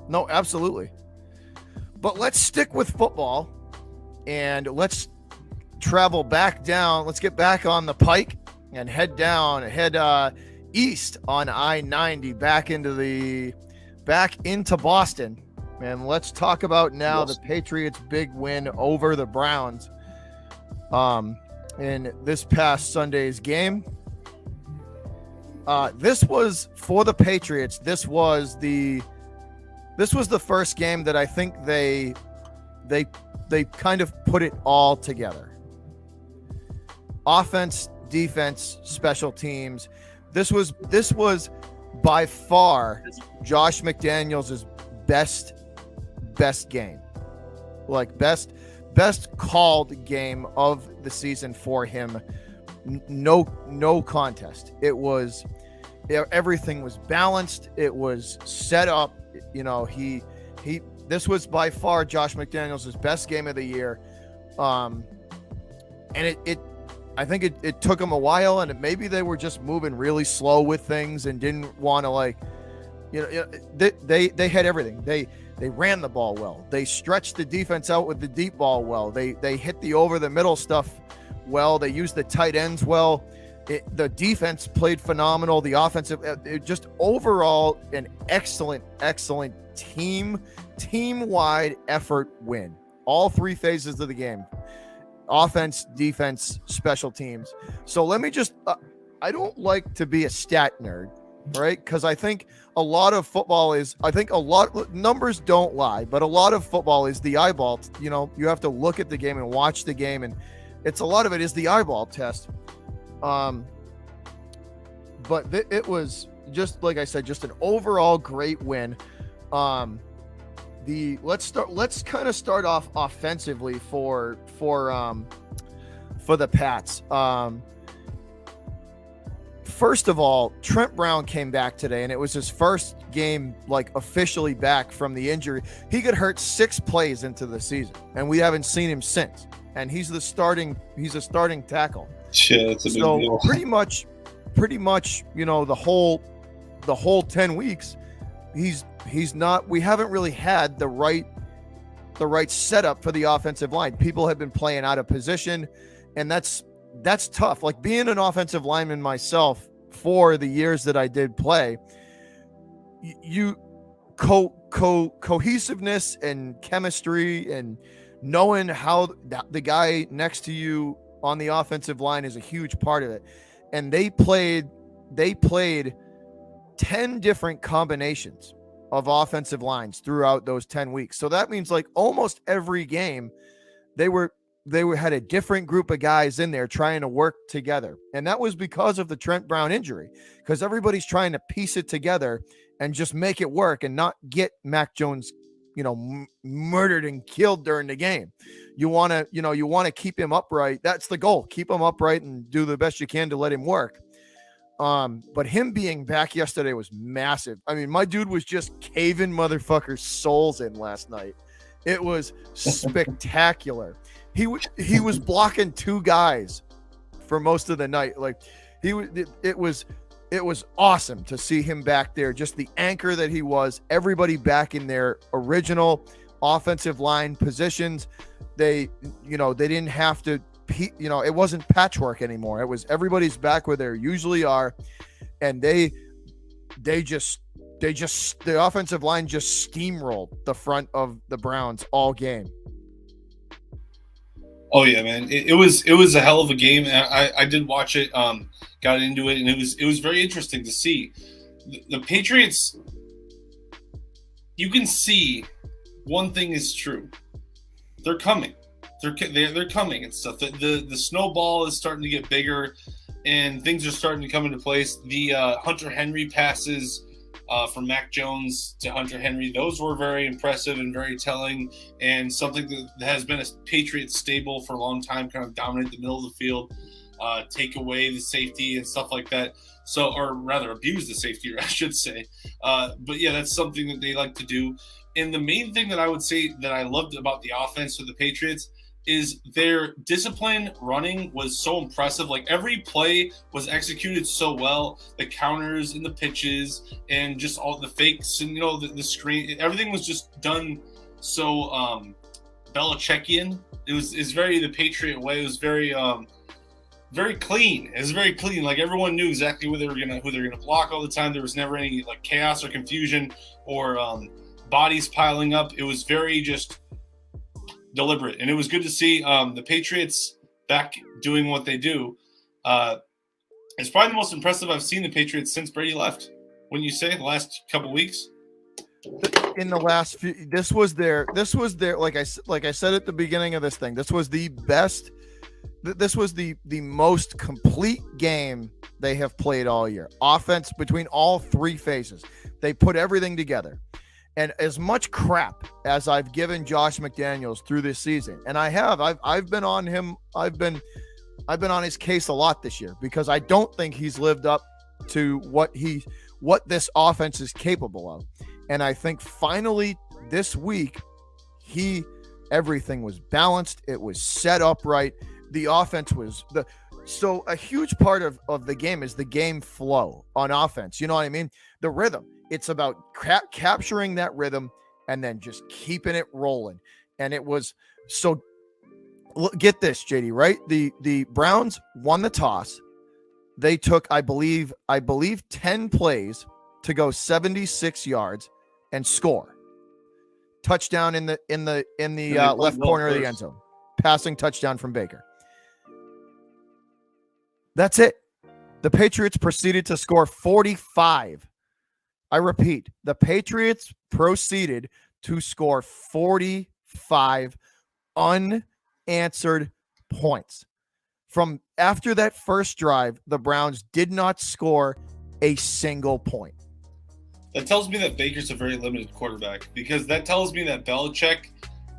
No, absolutely. But let's stick with football and let's travel back down. Let's get back on the pike and head east on I-90 back into Boston. And let's talk about now the Patriots' big win over the Browns in this past Sunday's game. This was for the Patriots. This was the first game that I think they kind of put it all together. Offense, defense, special teams. This was by far Josh McDaniels' best game. Like best called game of the season for him. No contest. It was everything was balanced. It was set up. You know, this was by far Josh McDaniels' best game of the year. And I think it took them a while, and maybe they were just moving really slow with things and didn't want to they had everything. They ran the ball well. They stretched the defense out with the deep ball well. They hit the over the middle stuff well. They used the tight ends well. The defense played phenomenal. The offensive, just overall an excellent team-wide effort win. All three phases of the game. Offense, defense, special teams. So let me just, I don't like to be a stat nerd, right? Because I think a lot of football is, numbers don't lie, but a lot of football is the eyeball. You know, you have to look at the game and watch the game, and a lot of it is the eyeball test. But it was just, like I said, just an overall great win. Let's kind of start off offensively for the Pats. First of all, Trent Brown came back today, and it was his first game officially back from the injury. He got hurt 6 plays into the season, and we haven't seen him since. And he's a starting tackle. Yeah, that's a big deal. pretty much, you know, the whole 10 weeks, he's not. We haven't really had the right setup for the offensive line. People have been playing out of position, and that's tough. Like, being an offensive lineman myself for the years that I did play, cohesiveness and chemistry and knowing how the guy next to you on the offensive line is a huge part of it. And they played 10 different combinations of offensive lines throughout those 10 weeks. So that means almost every game they had a different group of guys in there trying to work together. And that was because of the Trent Brown injury, because everybody's trying to piece it together and just make it work and not get Mac Jones, murdered and killed during the game. You want to keep him upright. That's the goal. Keep him upright and do the best you can to let him work. But him being back yesterday was massive. I mean, my dude was just caving motherfuckers' souls in last night. It was spectacular. He was blocking 2 guys for most of the night. It was awesome to see him back there. Just the anchor that he was. Everybody back in their original offensive line positions. They didn't have to. It wasn't patchwork anymore. It was everybody's back where they usually are, and the offensive line just steamrolled the front of the Browns all game. Oh yeah, man! It was a hell of a game. I did watch it, got into it, and it was very interesting to see the Patriots. You can see one thing is true: they're coming. They're coming and stuff. The snowball is starting to get bigger, and things are starting to come into place. The Hunter Henry passes from Mac Jones to Hunter Henry, those were very impressive and very telling, and something that has been a Patriots staple for a long time, kind of dominate the middle of the field, take away the safety and stuff like that. So, or rather abuse the safety, I should say. But yeah, that's something that they like to do. And the main thing that I would say that I loved about the offense for the Patriots is their discipline running was so impressive. Like every play was executed so well. The counters and the pitches and just all the fakes and the screen, everything was just done so Belichickian. Is very the Patriot way. It was very clean. It was very clean. Like everyone knew exactly who they were gonna block all the time. There was never any like chaos or confusion or bodies piling up. It was very just deliberate, and it was good to see the Patriots back doing what they do. It's probably the most impressive I've seen the Patriots since Brady left. Wouldn't you say the last couple weeks? In the last few, this was their like I said at the beginning of this thing, this was the best. This was the most complete game they have played all year. Offense between all three phases, they put everything together. And as much crap as I've given Josh McDaniels through this season, and I've been on him. I've been on his case a lot this year because I don't think he's lived up to what this offense is capable of. And I think finally this week, everything was balanced. It was set up right. The offense was so a huge part of the game is the game flow on offense. You know what I mean? The rhythm. It's about capturing that rhythm and then just keeping it rolling. And it was so. Get this, JD. Right? The Browns won the toss. They took, I believe, 10 plays to go 76 yards and score. Touchdown in the left corner of the end zone. Passing touchdown from Baker. That's it. The Patriots proceeded to score 45. I repeat, the Patriots proceeded to score 45 unanswered points. From after that first drive, the Browns did not score a single point. That tells me that Baker's a very limited quarterback, because that tells me that Belichick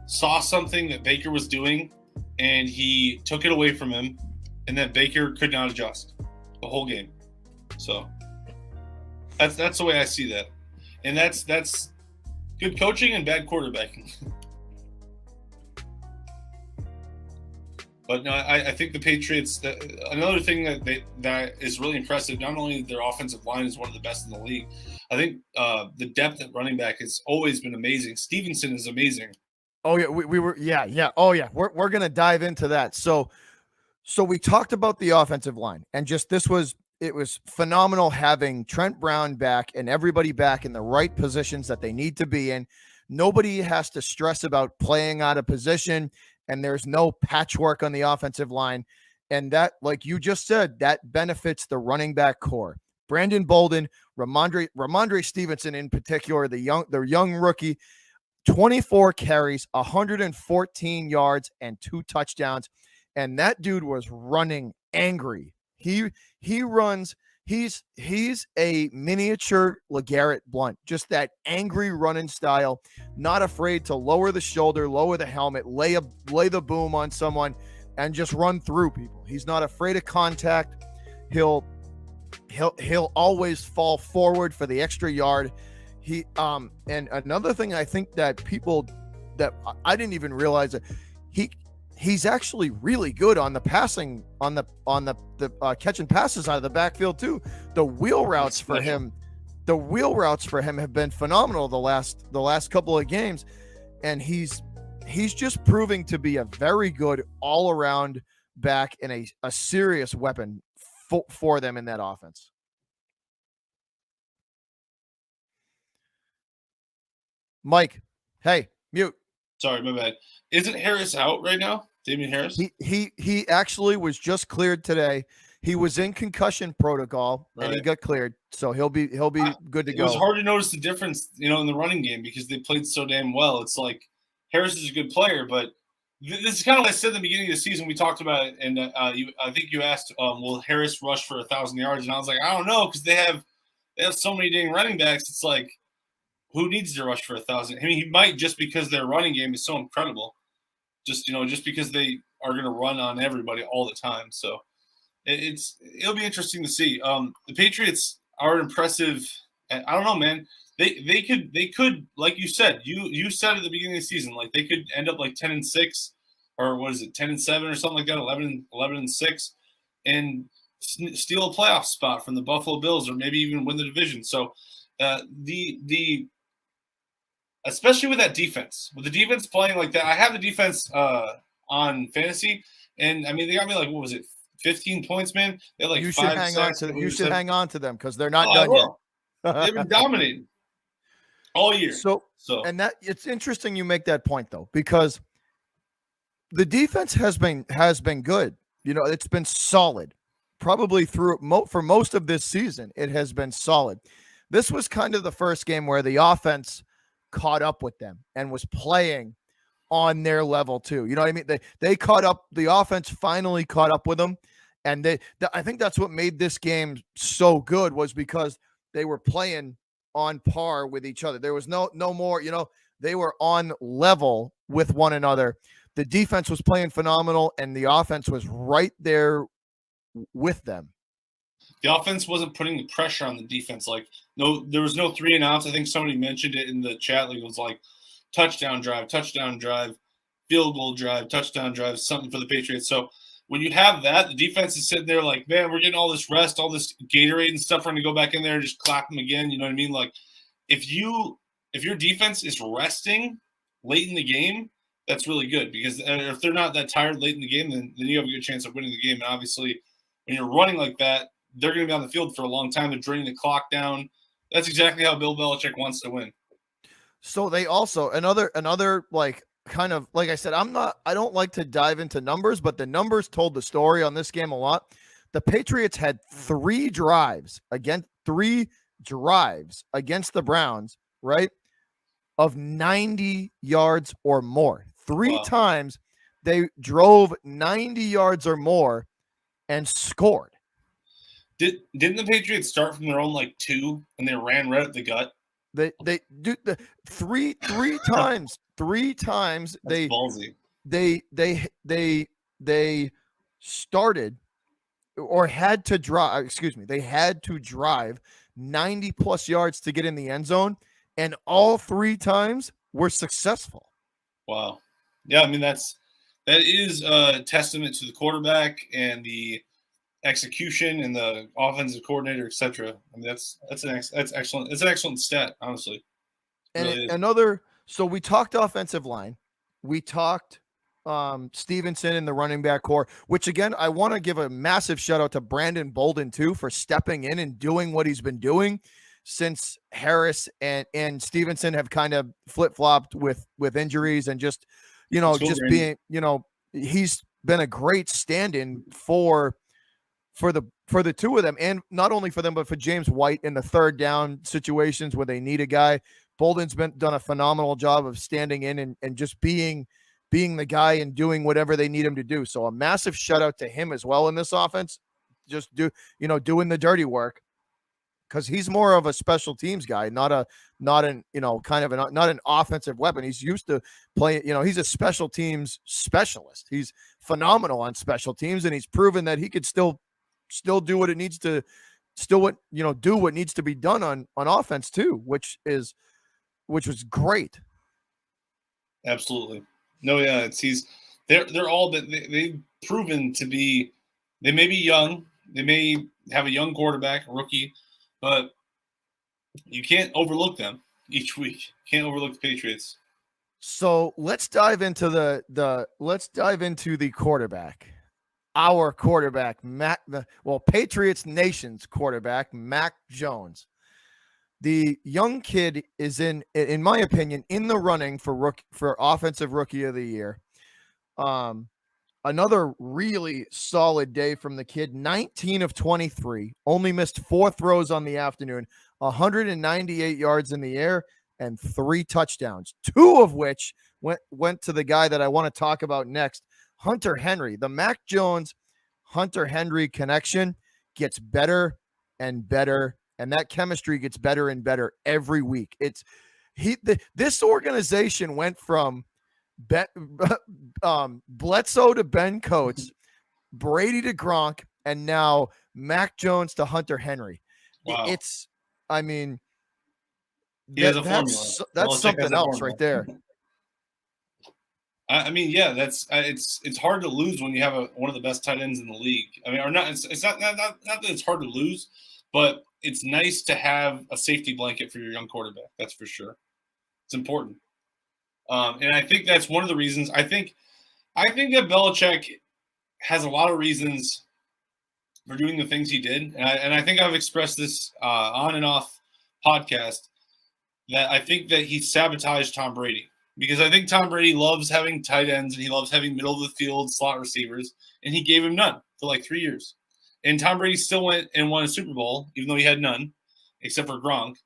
saw something that Baker was doing and he took it away from him, and that Baker could not adjust the whole game. So that's the way I see that. And that's good coaching and bad quarterbacking. But no, I think the Patriots, another thing that is really impressive, not only their offensive line is one of the best in the league, I think the depth at running back has always been amazing. Stevenson is amazing. Oh yeah, we were yeah. Oh yeah, we're gonna dive into that. So we talked about the offensive line, and just it was phenomenal having Trent Brown back and everybody back in the right positions that they need to be in. Nobody has to stress about playing out of position, and there's no patchwork on the offensive line. And that, like you just said, that benefits the running back core. Brandon Bolden, Ramondre Stevenson in particular, the young rookie, 24 carries, 114 yards, and 2 touchdowns. And that dude was running angry. He runs. He's a miniature LeGarrette Blount, just that angry running style, not afraid to lower the shoulder, lower the helmet, lay the boom on someone, and just run through people. He's not afraid of contact. He'll always fall forward for the extra yard. And another thing I think that I didn't even realize that he's actually really good on the passing, on the catching passes out of the backfield too. The wheel routes for him have been phenomenal the last couple of games, and he's just proving to be a very good all around back and a serious weapon for them in that offense. Mike, hey, mute. Sorry, my bad. Isn't Harris out right now? Damian Harris? He actually was just cleared today. He was in concussion protocol and he got cleared, so he'll be good to go. It was hard to notice the difference, in the running game because they played so damn well. It's like Harris is a good player, but this is kind of like I said at the beginning of the season. We talked about it, and I think you asked, will Harris rush for 1,000 yards? And I was like, I don't know, because they have so many dang running backs. It's like, who needs to rush for 1,000? I mean, he might, just because their running game is so incredible. Just because they are going to run on everybody all the time. So it'll be interesting to see. The Patriots are impressive. I don't know, man. They could, like you said, you said at the beginning of the season, like they could end up like 10-6. or what is it, 10-7 or something like that, 11-6, and steal a playoff spot from the Buffalo Bills, or maybe even win the division. So the especially with that defense, with the defense playing like that, I have the defense on fantasy, and I mean they got me like, what was it, 15 points, man. They had like You should 5 hang on sacks. to you should hang on to them because they're not Oh, I done yet. will. They've been dominating all year. So, and that it's interesting you make that point though, because the defense has been good. You know, it's been solid. Probably through for most of this season, it has been solid. This was kind of the first game where the offense caught up with them and was playing on their level too. You know what I mean? They caught up. The offense finally caught up with them, and I think that's what made this game so good, was because they were playing on par with each other. There was no more. You know, they were on level with one another. The defense was playing phenomenal, and the offense was right there with them. The offense wasn't putting the pressure on the defense. Like, no, there was no 3 and outs. I think somebody mentioned it in the chat. Like, it was like touchdown drive, field goal drive, touchdown drive, something for the Patriots. So when you have that, the defense is sitting there like, man, we're getting all this rest, all this Gatorade and stuff. We're going to go back in there and just clap them again. You know what I mean? Like, if your defense is resting late in the game, that's really good, because if they're not that tired late in the game, then you have a good chance of winning the game. And obviously, when you're running like that, they're going to be on the field for a long time. They're draining the clock down. That's exactly how Bill Belichick wants to win. So they also another like, kind of like I said, I don't like to dive into numbers, but the numbers told the story on this game a lot. The Patriots had 3 drives against the Browns, right? Of 90 yards or more. 3 times they drove 90 yards or more and scored. Didn't the Patriots start from their own like 2 and they ran right at the gut? They do the three times. 3 times That's ballsy. They started or had to drive. Excuse me. They had to drive 90 plus yards to get in the end zone, and all 3 times were successful. Wow. Yeah, I mean that is a testament to the quarterback and the execution and the offensive coordinator, etc. I mean that's excellent. It's an excellent stat, honestly. And really so we talked offensive line. We talked Stevenson in the running back core, which again, I want to give a massive shout out to Brandon Bolden too for stepping in and doing what he's been doing since Harris and Stevenson have kind of flip-flopped with injuries, and just, you know, just being, you know, he's been a great stand-in for the 2 of them, and not only for them, but for James White in the third down situations where they need a guy. Bolden's done a phenomenal job of standing in and just being the guy and doing whatever they need him to do. So a massive shout out to him as well in this offense. Just doing the dirty work, because he's more of a special teams guy, not an offensive weapon. He's used to playing, he's a special teams specialist. He's phenomenal on special teams, and he's proven that he could still do what it needs to, do what needs to be done on offense too, which was great. Absolutely. No, yeah, they're all, they've proven to be, they may be young, they may have a young quarterback, a rookie, but you can't overlook them each week. You can't overlook the Patriots. So let's dive into the quarterback. Our quarterback, Patriots Nation's quarterback, Mac Jones. The young kid is in my opinion, in the running for offensive rookie of the year. Another really solid day from the kid. 19 of 23, only missed 4 throws on the afternoon, 198 yards in the air, and 3 touchdowns, 2 of which went to the guy that I want to talk about next, Hunter Henry. The Mac Jones Hunter Henry connection gets better and better, and that chemistry gets better and better every week. This organization went from Bledsoe to Ben Coates, Brady to Gronk, and now Mac Jones to Hunter Henry. Wow. That's formula. That's something else right there. I mean, yeah, that's it's hard to lose when you have one of the best tight ends in the league. I mean, or not? It's not that it's hard to lose, but it's nice to have a safety blanket for your young quarterback. That's for sure. It's important, and I think that's one of the reasons. I think that Belichick has a lot of reasons for doing the things he did, and I think I've expressed this on and off podcast that I think that he sabotaged Tom Brady because I think Tom Brady loves having tight ends and he loves having middle of the field slot receivers, and he gave him none for like 3 years. And Tom Brady still went and won a Super Bowl, even though he had none, except for Gronk.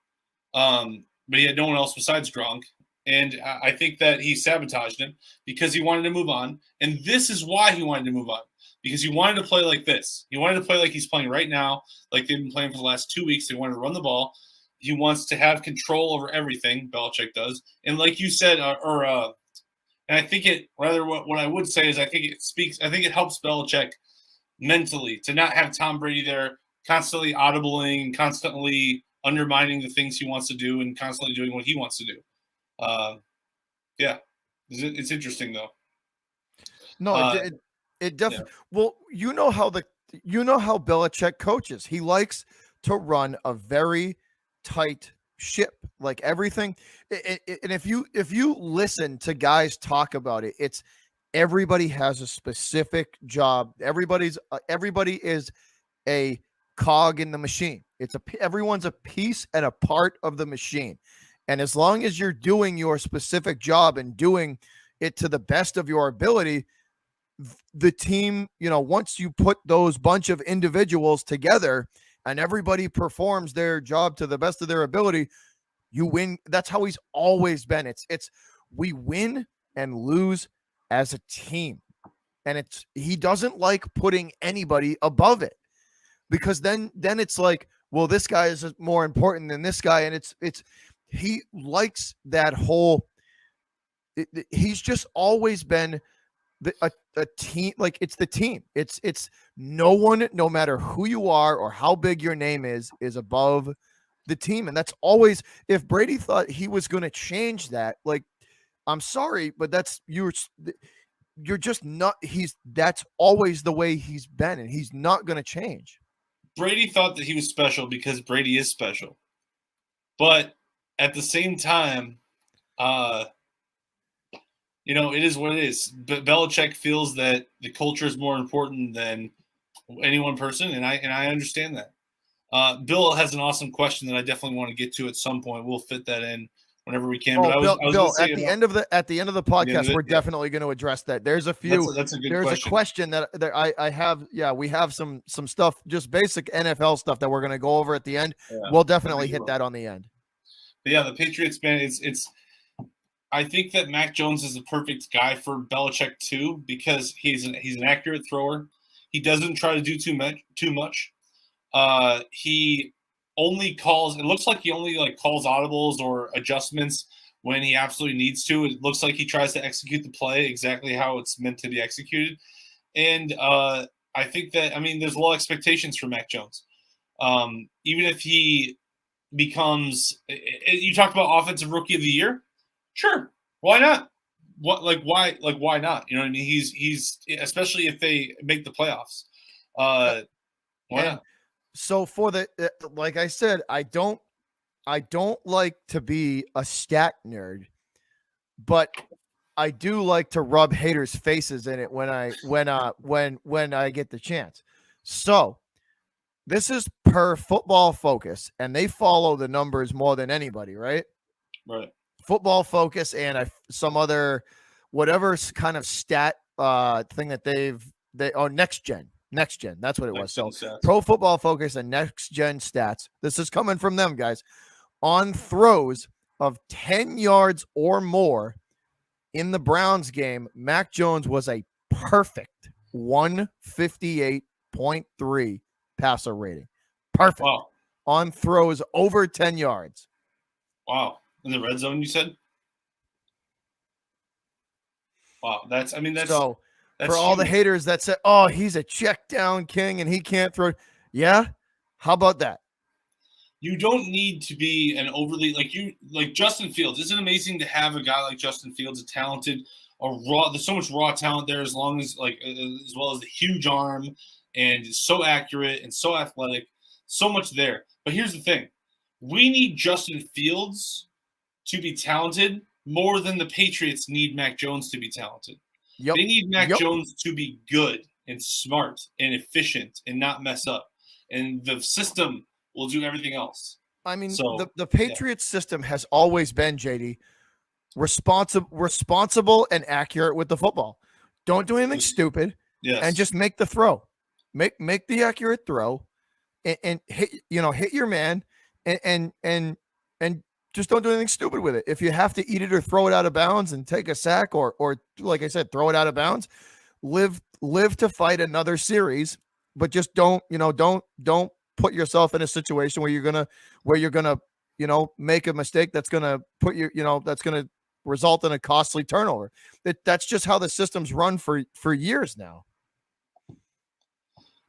But he had no one else besides Gronk. And I think that he sabotaged him because he wanted to move on. And this is why he wanted to move on because he wanted to play like this. He wanted to play like he's playing right now, like they've been playing for the last 2 weeks. They wanted to run the ball. He wants to have control over everything. Belichick does, and like you said, and I think what I would say is I think it helps Belichick mentally to not have Tom Brady there constantly audibling, constantly undermining the things he wants to do, and constantly doing what he wants to do. Yeah, it's interesting though. No, it definitely. Yeah. Well, you know how Belichick coaches. He likes to run a very tight ship, like everything. And if you listen to guys talk about it, it's everybody has a specific job. Everybody is a cog in the machine. Everyone's a piece and a part of the machine. And as long as you're doing your specific job and doing it to the best of your ability, the team, once you put those bunch of individuals together and everybody performs their job to the best of their ability, you win. That's how he's always been. It's we win and lose as a team. And he doesn't like putting anybody above it because then it's like, well, this guy is more important than this guy. And he likes that whole, he's just always been a team. Like it's the team. It's no one, no matter who you are or how big your name is above the team. And that's always, if Brady thought he was going to change that, like, I'm sorry, but you're just not, that's always the way he's been, and he's not going to change. Brady thought that he was special because Brady is special. But at the same time, it is what it is. But Belichick feels that the culture is more important than any one person, and I understand that. Bill has an awesome question that I definitely want to get to at some point. We'll fit that in whenever we can. But Bill, at the end of the podcast, we're definitely going to address that. There's a few. That's a good question. A question that I have. Yeah, we have some stuff, just basic NFL stuff that we're going to go over at the end. Yeah, we'll definitely hit that on the end. But yeah, the Patriots, man, it's. I think that Mac Jones is the perfect guy for Belichick too because he's an accurate thrower. He doesn't try to do too much. He only calls. It looks like he only calls audibles or adjustments when he absolutely needs to. It looks like he tries to execute the play exactly how it's meant to be executed. And I think that there's low expectations for Mac Jones. Even if he becomes, you talked about offensive rookie of the year. Sure, why not? Why not? You know what I mean? He's especially if they make the playoffs. Why not? So for like I said, I don't like to be a stat nerd, but I do like to rub haters' faces in it when I get the chance. So this is per Football Focus, and they follow the numbers more than anybody, right? Right. Football Focus and some other whatever kind of stat thing that Next Gen. That's what it was. So stats. Pro Football Focus and Next Gen Stats. This is coming from them, guys. On throws of 10 yards or more in the Browns game, Mac Jones was a perfect 158.3 passer rating. Perfect. Wow. On throws over 10 yards. Wow. In the red zone, you said? Wow. That's so for all the haters that say, oh, he's a check down king and he can't throw. Yeah. How about that? You don't need to be an overly like Justin Fields. Isn't it amazing to have a guy like Justin Fields, a talented There's so much raw talent there, as well as the huge arm, and so accurate and so athletic, so much there. But here's the thing: we need Justin Fields to be talented more than the Patriots need Mac Jones to be talented. Yep. They need Mac Jones to be good and smart and efficient and not mess up. And the system will do everything else. I mean, the Patriots system has always been, JD, responsible and accurate with the football. Don't do anything stupid, and just make the throw. Make the accurate throw, and hit your man, and just don't do anything stupid with it. If you have to eat it or throw it out of bounds and take a sack, or like I said, throw it out of bounds, live to fight another series, but just don't put yourself in a situation where you're gonna make a mistake that's gonna put that's gonna result in a costly turnover. That's just how the system's run for years now.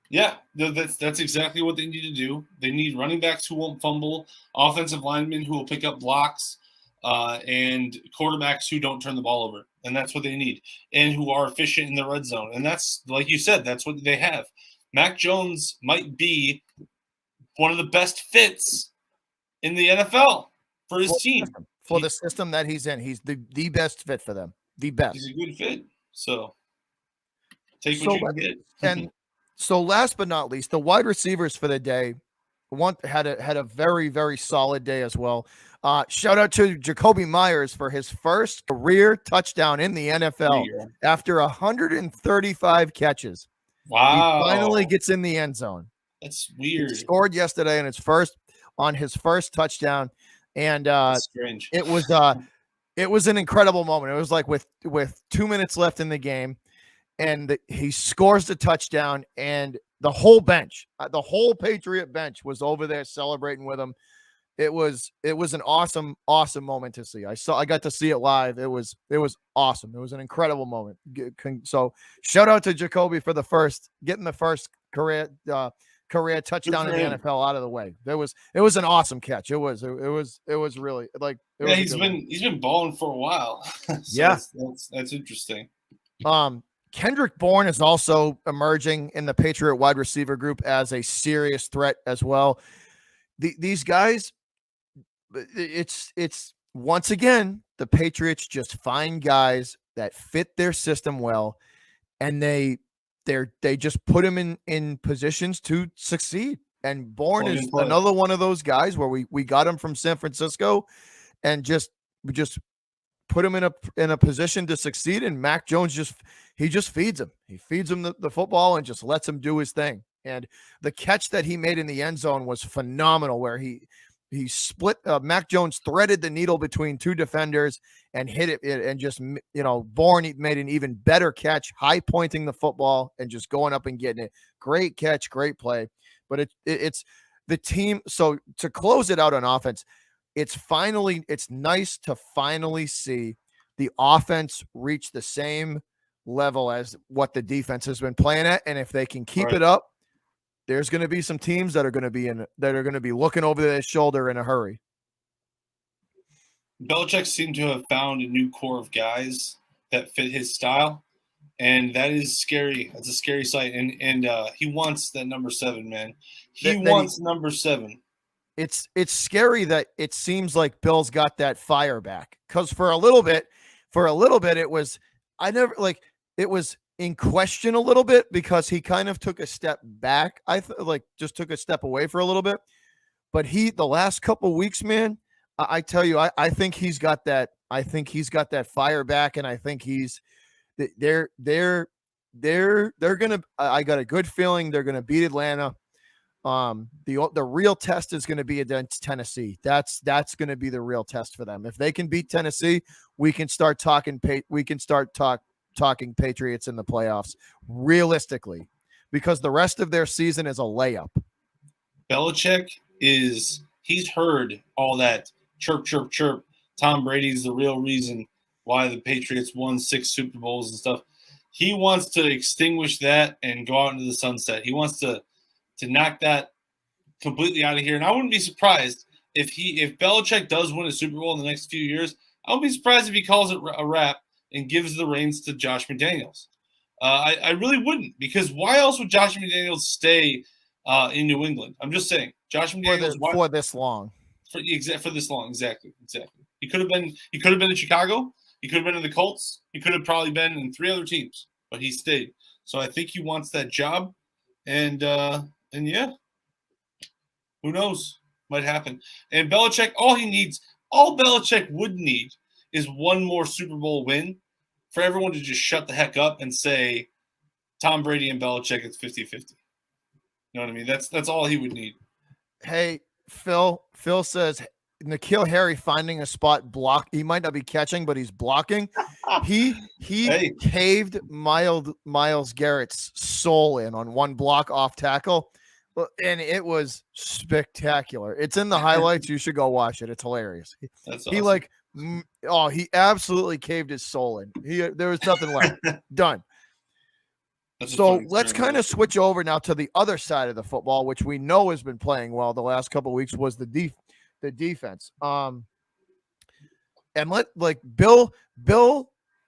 Yeah, that's exactly what they need to do. They need running backs who won't fumble, offensive linemen who will pick up blocks, and quarterbacks who don't turn the ball over. And that's what they need, and who are efficient in the red zone. And that's, like you said, that's what they have. Mac Jones might be one of the best fits in the NFL for his team. For the system that he's in. He's the best fit for them. The best. He's a good fit. So take what you can get. And so last but not least, the wide receivers for the day had a very, very solid day as well. Shout out to Jacoby Myers for his first career touchdown in the NFL after 135 catches. Wow. He finally gets in the end zone. That's weird. He scored yesterday on his first touchdown. And strange. It was an incredible moment. It was like with 2 minutes left in the game, and he scores the touchdown, and the whole bench, the whole Patriot bench was over there celebrating with him. It was an awesome moment to see. I got to see it live. It was awesome. It was an incredible moment. So shout out to Jacoby for getting the first career touchdown in the NFL out of the way. It was an awesome catch. It was really like. He's been balling for a while. So that's interesting. Kendrick Bourne is also emerging in the Patriot wide receiver group as a serious threat as well. These guys, it's once again, the Patriots just find guys that fit their system well, and they just put him in positions to succeed. And Bourne is another one of those guys where we got him from San Francisco and just put him in a position to succeed. And Mac Jones just feeds him. He feeds him the football and just lets him do his thing. And the catch that he made in the end zone was phenomenal, where he split Mac Jones threaded the needle between two defenders and hit it, and just Bourne made an even better catch, high pointing the football and just going up and getting it. Great catch, great play. But it's the team. So to close it out on offense, it's nice to finally see the offense reach the same level as what the defense has been playing at. And if they can keep it up, there's going to be some teams that are going to be looking over their shoulder in a hurry. Belichick seemed to have found a new core of guys that fit his style, and that is scary. That's a scary sight. And he wants that number 7, man. He wants number 7. It's scary that it seems like Bill's got that fire back, because for a little bit it was it was in question a little bit, because he kind of took a step back. Just took a step away for a little bit. But the last couple weeks, man, I tell you, I think he's got that. I think he's got that fire back, and I think they're gonna. I got a good feeling they're gonna beat Atlanta. The real test is going to be against Tennessee. That's going to be the real test for them. If they can beat Tennessee, we can start talking. Talking Patriots in the playoffs realistically, because the rest of their season is a layup. Belichick he's heard all that chirp, chirp, chirp. Tom Brady's the real reason why the Patriots won 6 Super Bowls and stuff. He wants to extinguish that and go out into the sunset. He wants to knock that completely out of here. And I wouldn't be surprised if Belichick does win a Super Bowl in the next few years. I wouldn't be surprised if he calls it a wrap and gives the reins to Josh McDaniels. I really wouldn't, because why else would Josh McDaniels stay in New England? I'm just saying, Josh McDaniels for this long. For this long, exactly. He could have been in Chicago. He could have been in the Colts. He could have probably been in 3 other teams, but he stayed. So I think he wants that job, and yeah, who knows? Might happen. And Belichick, all Belichick would need is one more Super Bowl win for everyone to just shut the heck up and say Tom Brady and Belichick, it's 50-50. You know what I mean? That's all he would need. Hey, Phil says N'Keal Harry finding a spot block. He might not be catching, but he's blocking. He caved Myles Garrett's soul in on one block off tackle, and it was spectacular. It's in the highlights. You should go watch it. It's hilarious. That's awesome. He absolutely caved his soul in. There was nothing left. Done. So let's kind of switch over now to the other side of the football, which we know has been playing well the last couple of weeks, was the defense. And Bill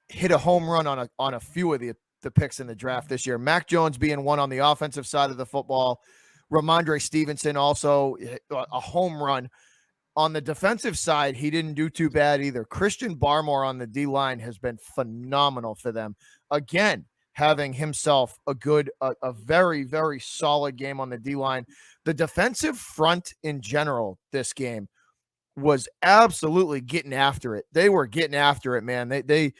hit a home run on a few of the picks in the draft this year. Mac Jones being one on the offensive side of the football. Ramondre Stevenson also a home run. On the defensive side, he didn't do too bad either. Christian Barmore on the D-line has been phenomenal for them. Again, having himself a very, very solid game on the D-line. The defensive front in general this game was absolutely getting after it. They were getting after it, man. They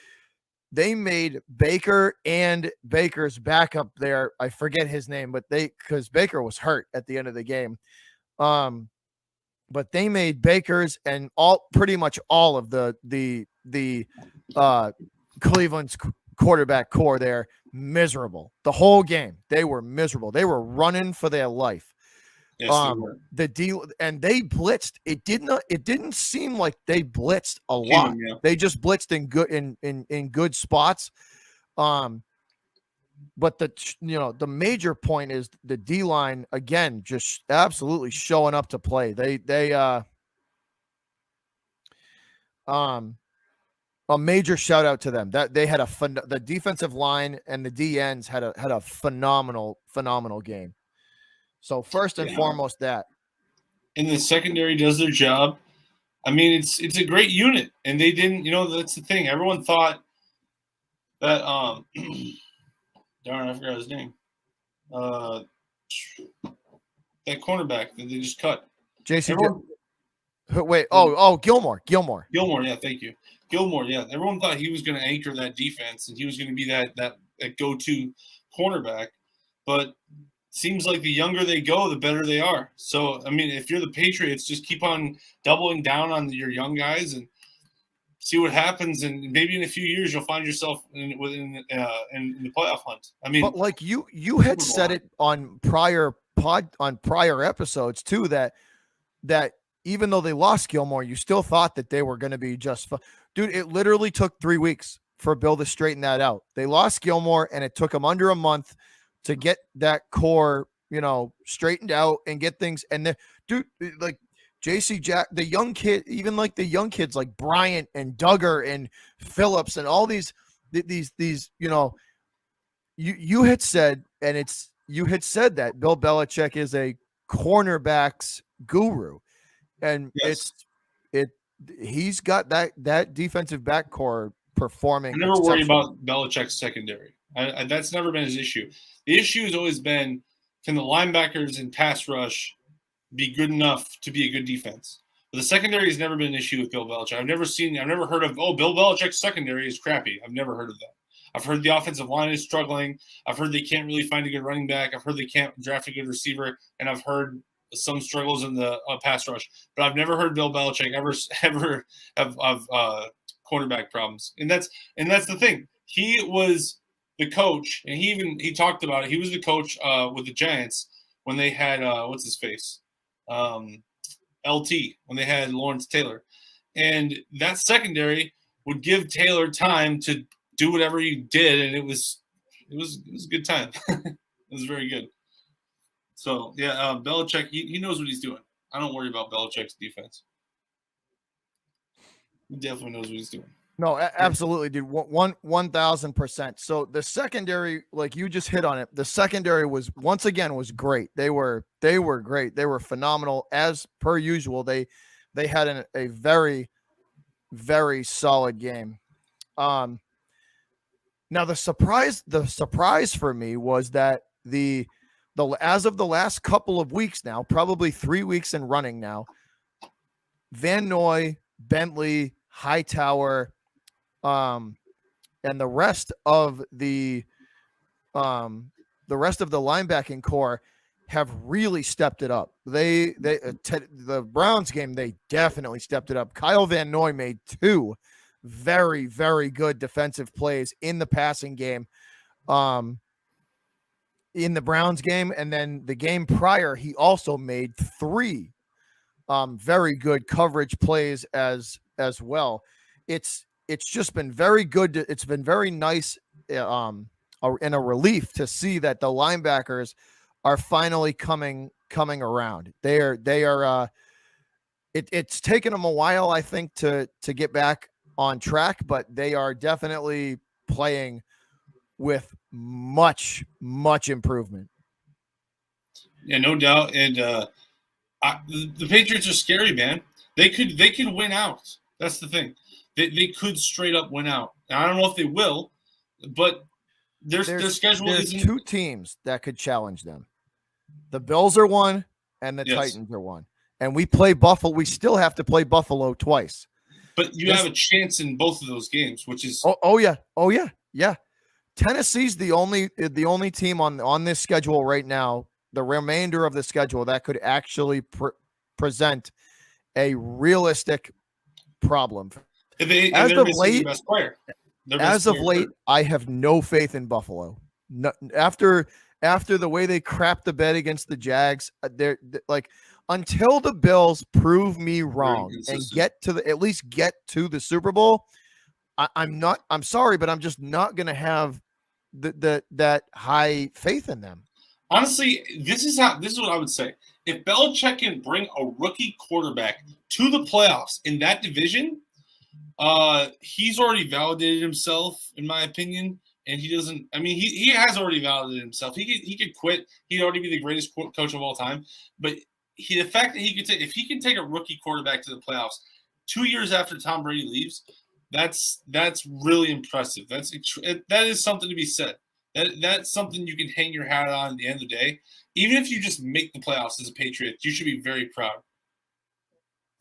made Baker and Baker's backup there. I forget his name, but because Baker was hurt at the end of the game. But they made Baker's and pretty much all of the Cleveland's quarterback core there miserable. The whole game, they were miserable. They were running for their life. Yes, they blitzed. It didn't seem like they blitzed a lot. Yeah. They just blitzed in good spots. But the major point is the D-line again just absolutely showing up to play. A major shout out to them. That they had the defensive line and the D ends had a phenomenal game. So first and foremost that. And the secondary does their job. I mean, it's a great unit, and they didn't. That's the thing. Everyone thought that darn, I forgot his name. That cornerback that they just cut. JC. Wait. Gilmore. Gilmore. Yeah, thank you. Gilmore. Yeah, everyone thought he was going to anchor that defense, and he was going to be that go-to cornerback. But seems like the younger they go, the better they are. So, I mean, if you're the Patriots, just keep on doubling down on your young guys and see what happens. And maybe in a few years, you'll find yourself in the playoff hunt. I mean, but like you had said it on prior episodes too, that even though they lost Gilmore, you still thought that they were going to be just fine. Dude, it literally took 3 weeks for Bill to straighten that out. They lost Gilmore, and it took them under a month to get that core, straightened out and get things. And then, dude, like JC Jack, the young kid, even like the young kids like Bryant and Duggar and Phillips and all these, you had said, and you had said that Bill Belichick is a cornerbacks guru, and yes. he's got that defensive back core performing. I never worry about Belichick's secondary. That's never been his issue. The issue has always been, can the linebackers and pass rush be good enough to be a good defense? But the secondary has never been an issue with Bill Belichick. I've never heard of, Bill Belichick's secondary is crappy. I've never heard of that. I've heard the offensive line is struggling. I've heard they can't really find a good running back. I've heard they can't draft a good receiver. And I've heard some struggles in the pass rush. But I've never heard Bill Belichick ever have quarterback problems. And that's the thing. He was the coach, and he talked about it. He was the coach with the Giants when they had what's his face, LT, when they had Lawrence Taylor, and that secondary would give Taylor time to do whatever he did, and it was a good time. It was very good. So yeah, Belichick, he knows what he's doing. I don't worry about Belichick's defense. He definitely knows what he's doing. No, absolutely, dude. 1,000%. So the secondary, like you just hit on it, the secondary was once again was great. They were great. They were phenomenal as per usual. They had a very very solid game. Um, Now the surprise for me was that the as of the last couple of weeks now, probably 3 weeks in running now, Van Noy, Bentley, Hightower, um, and the rest of the linebacking core have really stepped it up. The Browns game, they definitely stepped it up. Kyle Van Noy made two very very good defensive plays in the passing game, um, in the Browns game, and then the game prior, he also made three very good coverage plays as well. It's just been very good. It's been very nice, and a relief to see that the linebackers are finally coming around. They are. It's taken them a while, I think, to get back on track, but they are definitely playing with much improvement. Yeah, no doubt. And the Patriots are scary, man. They could win out. That's the thing. They could straight up win out. And I don't know if they will, but their schedule There's isn't. two teams that could challenge them. The Bills are one, and the Yes, Titans are one. And we play Buffalo. We still have to play Buffalo twice. but you This have a chance in both of those games, which is oh yeah. Oh yeah. Yeah. Tennessee's the only team on this schedule right now, the remainder of the schedule, that could actually present a realistic problem. and As they're of missing their late, best player. Their best as of player late, hurt. I have no faith in Buffalo. No, after the way they crapped the bed against the Jags, they're like, until the Bills prove me They're wrong and inconsistent. at least get to the Super Bowl, I'm not. I'm sorry, but I'm just not going to have that high faith in them. Honestly, this is what I would say. If Belichick can bring a rookie quarterback to the playoffs in that division, he's already validated himself, in my opinion. And he doesn't. I mean, he has already validated himself. He could quit. He'd already be the greatest coach of all time. But the fact that if he can take a rookie quarterback to the playoffs 2 years after Tom Brady leaves, that's really impressive. That is something to be said. That's something you can hang your hat on at the end of the day. Even if you just make the playoffs as a Patriot, you should be very proud.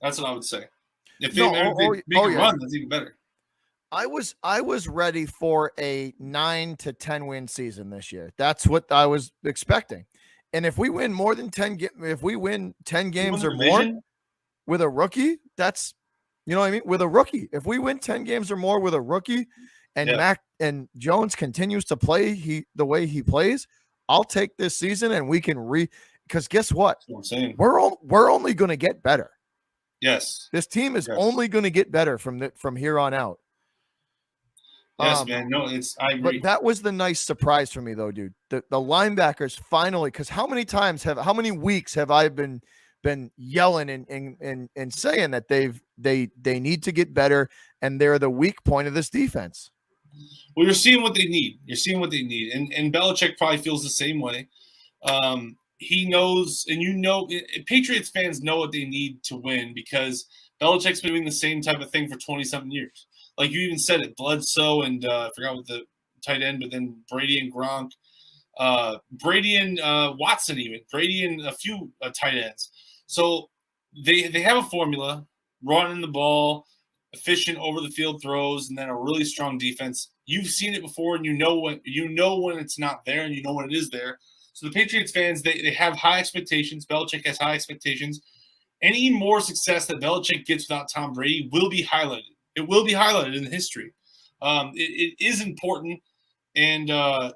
That's what I would say. If No, they make oh a yeah. run, that's even better. I was ready for a 9 to 10 win season this year. That's what I was expecting. And if we win more than 10, if we win 10 You win games the or more division. with a rookie, that's, you know what I mean? With a rookie, if we win 10 games or more with a rookie, and Yeah, Mac and Jones continues to play the way he plays, I'll take this season and we can because guess what? that's what I'm saying. We're only going to get better. Yes, This team is yes, only going to get better from here on out. yes, Um, man. No, I but agree. that was the nice surprise for me, though, dude. The linebackers finally, because how many weeks have I been yelling and saying that they need to get better, and they're the weak point of this defense. Well, you're seeing what they need. You're seeing what they need, and Belichick probably feels the same way. He knows, and Patriots fans know what they need to win because Belichick's been doing the same type of thing for 20-something years. Like you even said it, Bledsoe and I forgot what the tight end, but then Brady and Gronk, Brady and Watson, even Brady and a few tight ends. So they have a formula: running the ball, efficient over the field throws, and then a really strong defense. You've seen it before, and you know when it's not there, and you know when it is there. So the Patriots fans, they have high expectations. Belichick has high expectations. Any more success that Belichick gets without Tom Brady will be highlighted. It will be highlighted in history. It is important, and I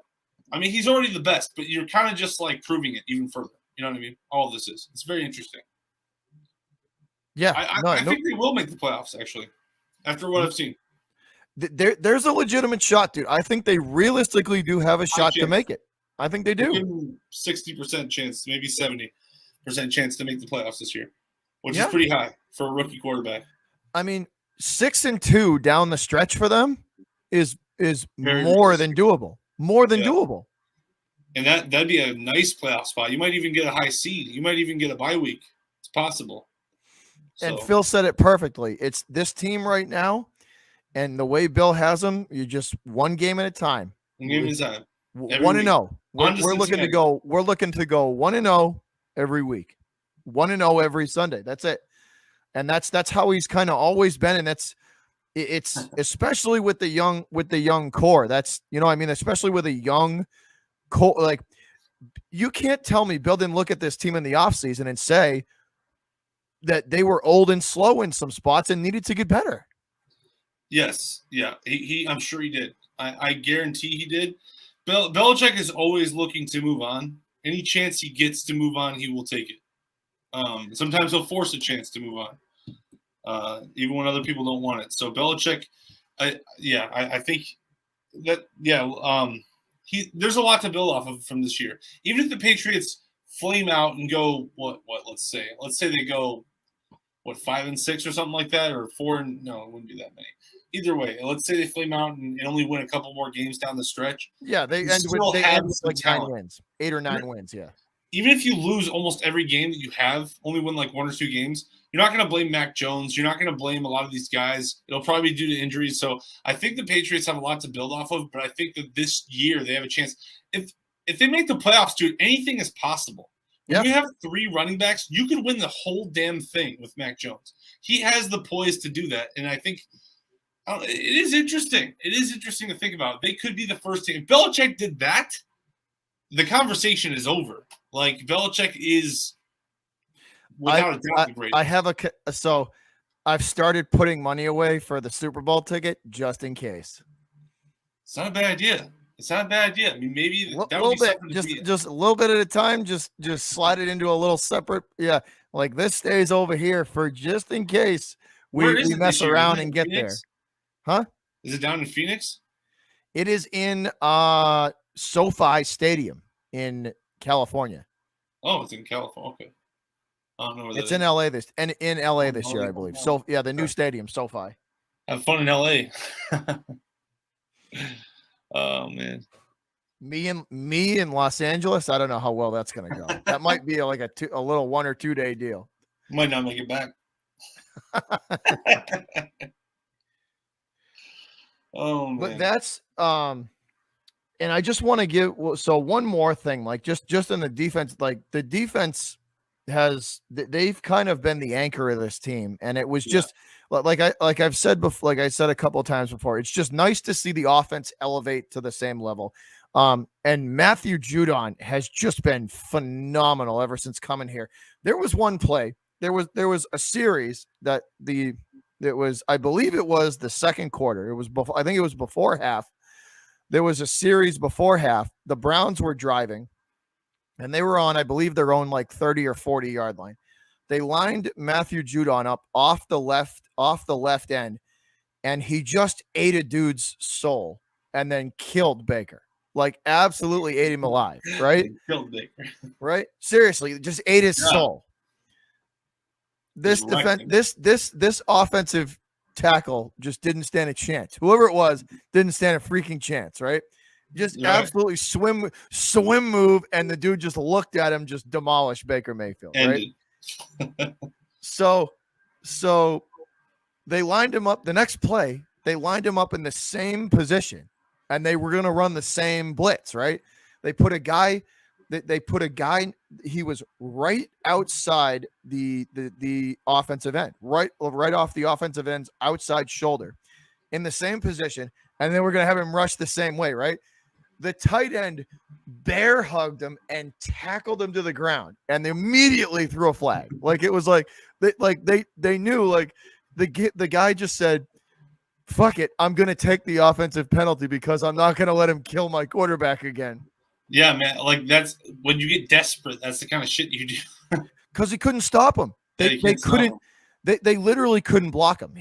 mean he's already the best, but you're kind of just like proving it even further. You know what I mean? All of this is. It's very interesting. Yeah, I think they will make the playoffs actually, after what I've seen. there's a legitimate shot, dude. I think they realistically do have a High shot to chance. make it. I think they We'll do. give them 60% chance, maybe 70% chance to make the playoffs this year, which is Yeah. pretty high for a rookie quarterback. I mean, 6-2 down the stretch for them is Very more than doable. More than Yeah. doable. And that'd be a nice playoff spot. You might even get a high seed. You might even get a bye week. It's possible. And So Phil said it perfectly. It's this team right now, and the way Bill has them, you just one game at a time. give it time. Every 1-0. On to We're looking to Cincinnati. go. We're looking to go 1-0 every week, 1-0 every Sunday. That's it. And that's how he's kind of always been. And it's especially with the young core. That's, you know what I mean, especially with a young core. Like, you can't tell me Bill didn't look at this team in the offseason and say that they were old and slow in some spots and needed to get better. Yes, yeah, he I'm sure he did. I guarantee he did. Belichick is always looking to move on. Any chance he gets to move on, he will take it. Sometimes he'll force a chance to move on, even when other people don't want it. So Belichick, I think that there's a lot to build off of from this year. Even if the Patriots flame out and go let's say they go 5-6 or something like that, or 4 no, it wouldn't be that many. Either way, let's say they flame out and only win a couple more games down the stretch. Yeah, they end with like 9 wins, 8 or 9 wins. Yeah. Even if you lose almost every game that you have, only win like 1 or 2 games, you're not going to blame Mac Jones. You're not going to blame a lot of these guys. It'll probably be due to injuries. So I think the Patriots have a lot to build off of, but I think that this year they have a chance. If they make the playoffs, dude, anything is possible. When you have 3 running backs, you could win the whole damn thing with Mac Jones. He has the poise to do that, and I think it is interesting. It is interesting to think about. They could be the first team. If Belichick did that, the conversation is over. Like, Belichick is without a doubt the greatest. So I've started putting money away for the Super Bowl ticket just in case. It's not a bad idea. It's not a bad idea. I mean, maybe a little bit, just a little bit at a time. Just slide it into a little separate. Yeah, like this stays over here for just in case we mess around and get there. Huh? Is it down in Phoenix? It is in SoFi Stadium in California. Oh, it's in California. Okay. I don't know where it's in LA this year, I believe. So yeah, the new stadium, SoFi. Have fun in LA. Oh man. Me in Los Angeles, I don't know how well that's gonna go. That might be like a little 1 or 2 day deal. Might not make it back. Oh man. But that's and I just want to give one more thing, like just in the defense, like the defense they've kind of been the anchor of this team, and it was just like I've said before, like I said a couple of times before, it's just nice to see the offense elevate to the same level. And Matthew Judon has just been phenomenal ever since coming here. There was one play, there was a series I believe it was the second quarter. It was before, I think it was before half. There was a series before half. The Browns were driving, and they were on, I believe, their own like 30 or 40 yard line. They lined Matthew Judon up off the left end, and he just ate a dude's soul and then killed Baker. Like, absolutely ate him alive, right? Killed Baker. Right? Seriously, just ate his soul. This offensive tackle just didn't stand a chance. Whoever it was didn't stand a freaking chance, right? Just absolutely swim move, and the dude just looked at him, just demolished Baker Mayfield, right? So they lined him up. The next play, they lined him up in the same position, and they were going to run the same blitz, right? They put a guy. He was right outside the offensive end, right off the offensive end's outside shoulder, in the same position, and then we're going to have him rush the same way, right? The tight end bear hugged him and tackled him to the ground, and they immediately threw a flag. Like, it was like they knew, like the guy just said, "Fuck it, I'm going to take the offensive penalty because I'm not going to let him kill my quarterback again." Yeah, man. Like, that's when you get desperate. That's the kind of shit you do. Because he couldn't stop him. They couldn't. They literally couldn't block him.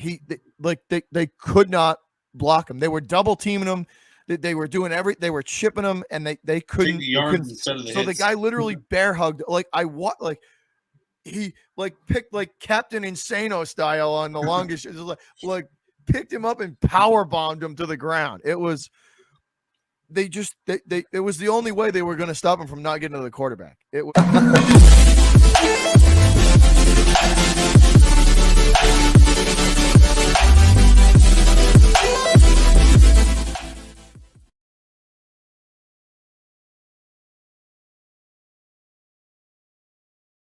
They could not block him. They were double teaming him. They were doing they were chipping him, and they couldn't. The yards instead of the so hits. the guy literally bear hugged. he like picked like Captain Insano style on the longest, like picked him up and power bombed him to the ground. It was it was the only way they were going to stop him from not getting to the quarterback. It was